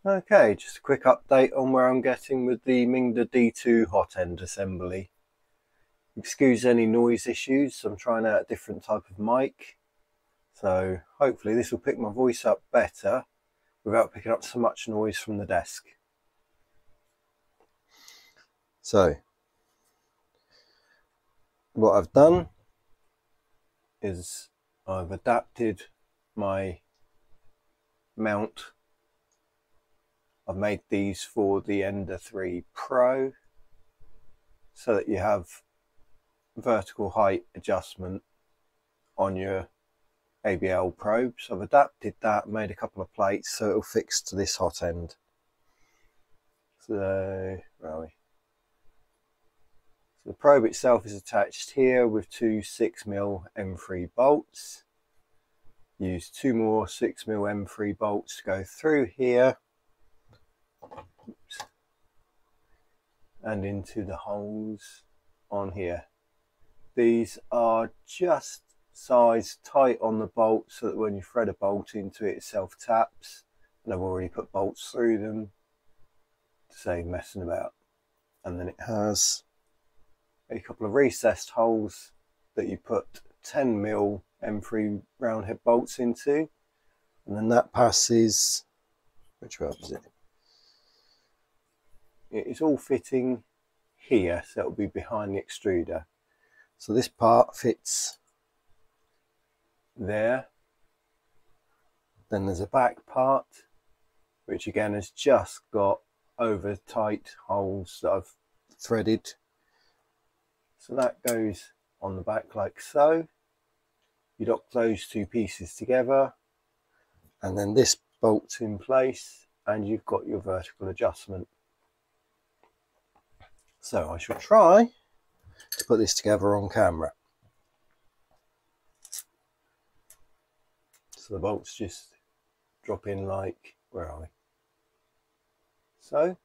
Okay, just a quick update on where I'm getting with the Mingda D2 Hotend assembly. Excuse any noise issues, I'm trying out a different type of mic, so hopefully this will pick my voice up better without picking up so much noise from the desk. So, what I've done is I've adapted my mount. I've made these for the Ender 3 Pro so that you have vertical height adjustment on your ABL probes. I've adapted that, made a couple of plates so it'll fix to this Hotend. So, where are we? So the probe itself is attached here with two 6mm M3 bolts. Use two more 6mm M3 bolts to go through here. Oops. And into the holes on here. These are just sized tight on the bolt so that when you thread a bolt into it, it self-taps. And I've already put bolts through them to save messing about. And then it has a couple of recessed holes that you put 10mm M3 round head bolts into. And then that passes, which way is it? It is all fitting here, so it'll be behind the extruder. So this part fits there. Then there's a back part, which again has just got over tight holes that I've threaded. So that goes on the back like so. You lock those two pieces together, and then this bolts in place, and you've got your vertical adjustment. So I shall try to put this together on camera. So the bolts just drop in like, where are we? So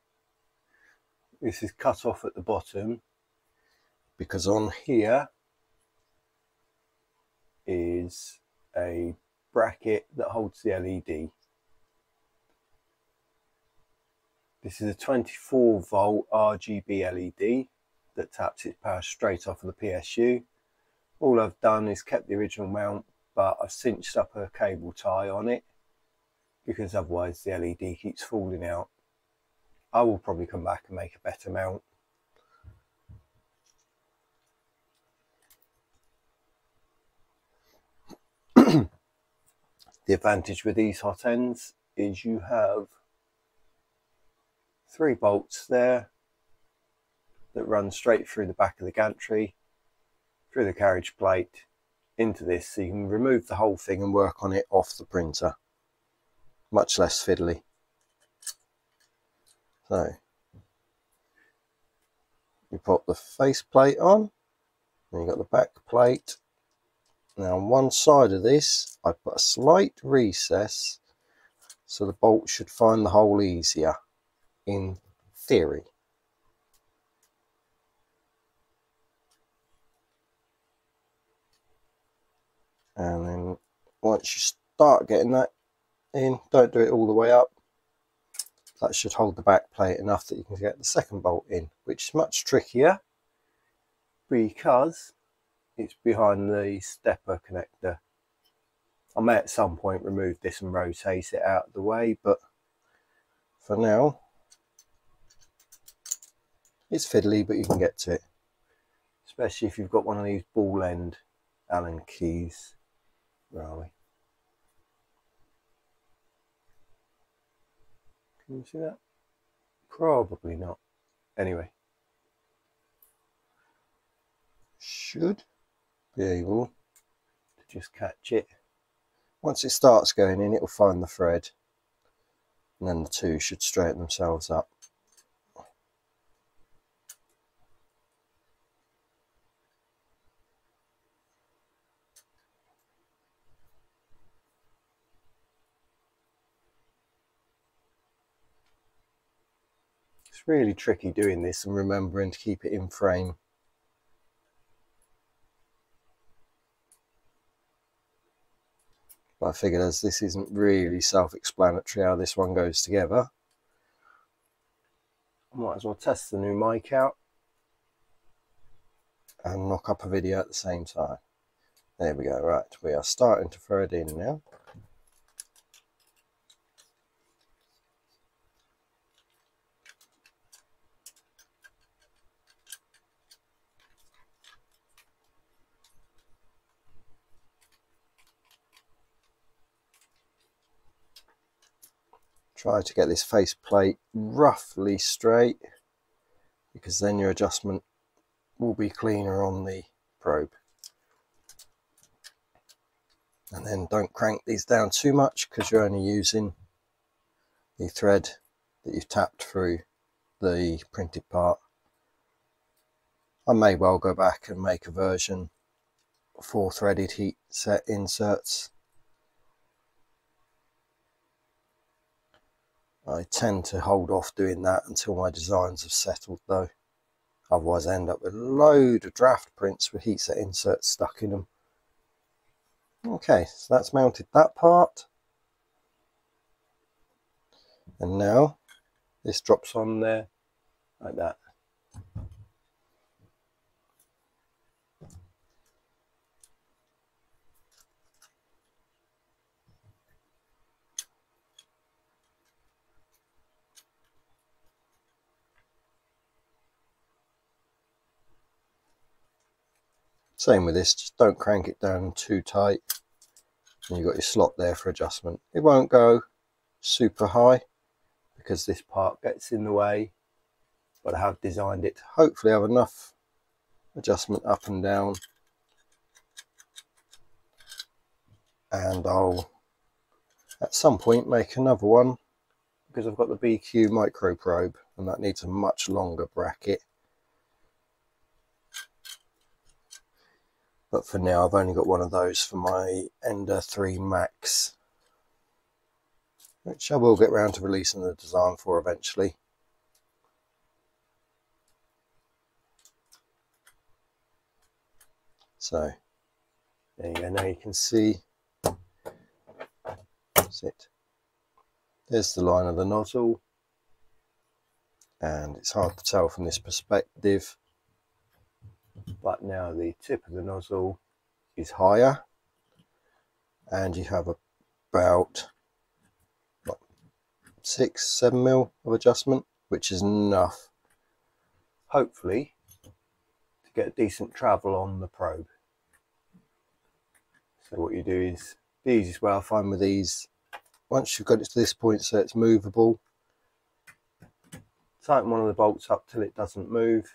this is cut off at the bottom because on here is a bracket that holds the LED. This is a 24 volt RGB LED that taps its power straight off of the PSU. All I've done is kept the original mount, but I've cinched up a cable tie on it because otherwise the LED keeps falling out. I will probably come back and make a better mount. The advantage with these Hotends is you have 3 bolts there that run straight through the back of the gantry, through the carriage plate, into this, so you can remove the whole thing and work on it off the printer. Much less fiddly. So, you pop the face plate on, then you've got the back plate. Now on one side of this, I put a slight recess, so the bolt should find the hole easier, in theory. And then once you start getting that in, don't do it all the way up. That should hold the back plate enough that you can get the second bolt in, which is much trickier because it's behind the stepper connector. I may at some point remove this and rotate it out of the way, but for now it's fiddly, but you can get to it, especially if you've got one of these ball end Allen keys. Where are we? Can you see that? Probably not. Anyway, should be able to just catch it. Once it starts going in, it will find the thread, and then the two should straighten themselves up. It's really tricky doing this and remembering to keep it in frame. But I figured as this isn't really self-explanatory how this one goes together, Might as well test the new mic out and knock up a video at the same time. There we go. Right, we are starting to thread in now. Try to get this face plate roughly straight, because then your adjustment will be cleaner on the probe. And then don't crank these down too much, because you're only using the thread that you've tapped through the printed part. I may well go back and make a version for threaded heat set inserts. I tend to hold off doing that until my designs have settled though. Otherwise I end up with a load of draft prints with heat set inserts stuck in them. Okay, so that's mounted that part. And now this drops on there like that. Same with this, just don't crank it down too tight. And you've got your slot there for adjustment. It won't go super high because this part gets in the way, but I have designed it to hopefully have enough adjustment up and down. And I'll at some point make another one, because I've got the BQ micro probe and that needs a much longer bracket. But for now I've only got one of those for my Ender 3 Max, which I will get round to releasing the design for eventually. So there you go, now you can see, that's it. There's the line of the nozzle, and it's hard to tell from this perspective, but now the tip of the nozzle is higher, and you have about 6-7 mil of adjustment, which is enough hopefully to get decent travel on the probe. So what you do is, the easiest way I find with these, once you've got it to this point so it's movable, tighten one of the bolts up till it doesn't move,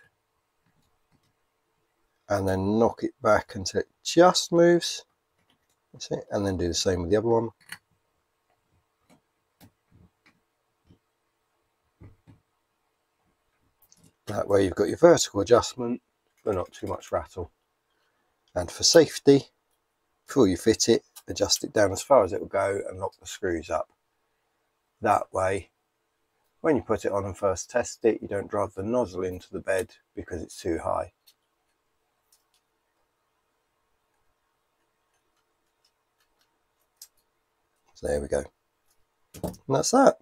and then knock it back until it just moves. That's it. And then do the same with the other one. That way you've got your vertical adjustment but not too much rattle. And for safety, before you fit it, adjust it down as far as it will go and lock the screws up. That way when you put it on and first test it, you don't drive the nozzle into the bed because it's too high. So there we go, and that's that.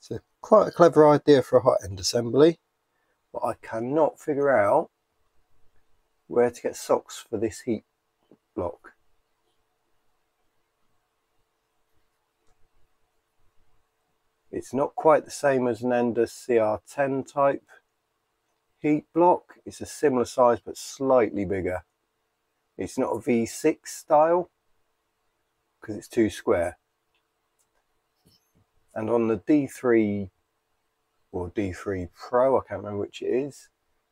So quite a clever idea for a hot end assembly, but I cannot figure out where to get socks for this heat block. It's not quite the same as an Ender CR10 type heat block. It's a similar size but slightly bigger. It's not a V6 style because it's too square. And on the D3 or D3 Pro, I can't remember which it is,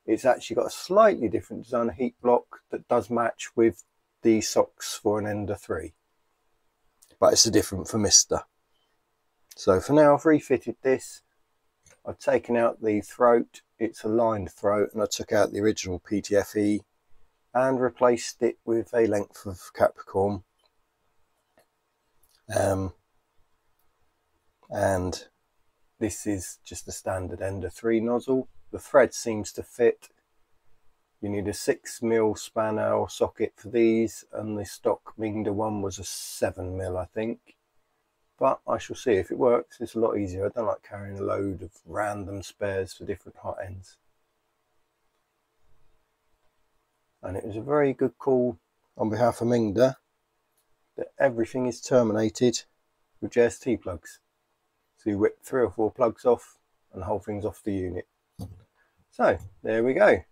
it's actually got a slightly different design of heat block that does match with the socks for an Ender 3. But it's a different for Mister. So for now I've refitted this. I've taken out the throat, it's a lined throat, and I took out the original PTFE and replaced it with a length of Capricorn. And this is just a standard Ender 3 nozzle. The thread seems to fit. You need a 6mm spanner or socket for these, and the stock Mingda one was a 7mm, I think. but I shall see if it works. It's a lot easier. I don't like carrying a load of random spares for different hot ends. And it was a very good call on behalf of Mingda that everything is terminated with JST plugs. So you whip 3 or 4 plugs off and the whole thing's off the unit. So there we go.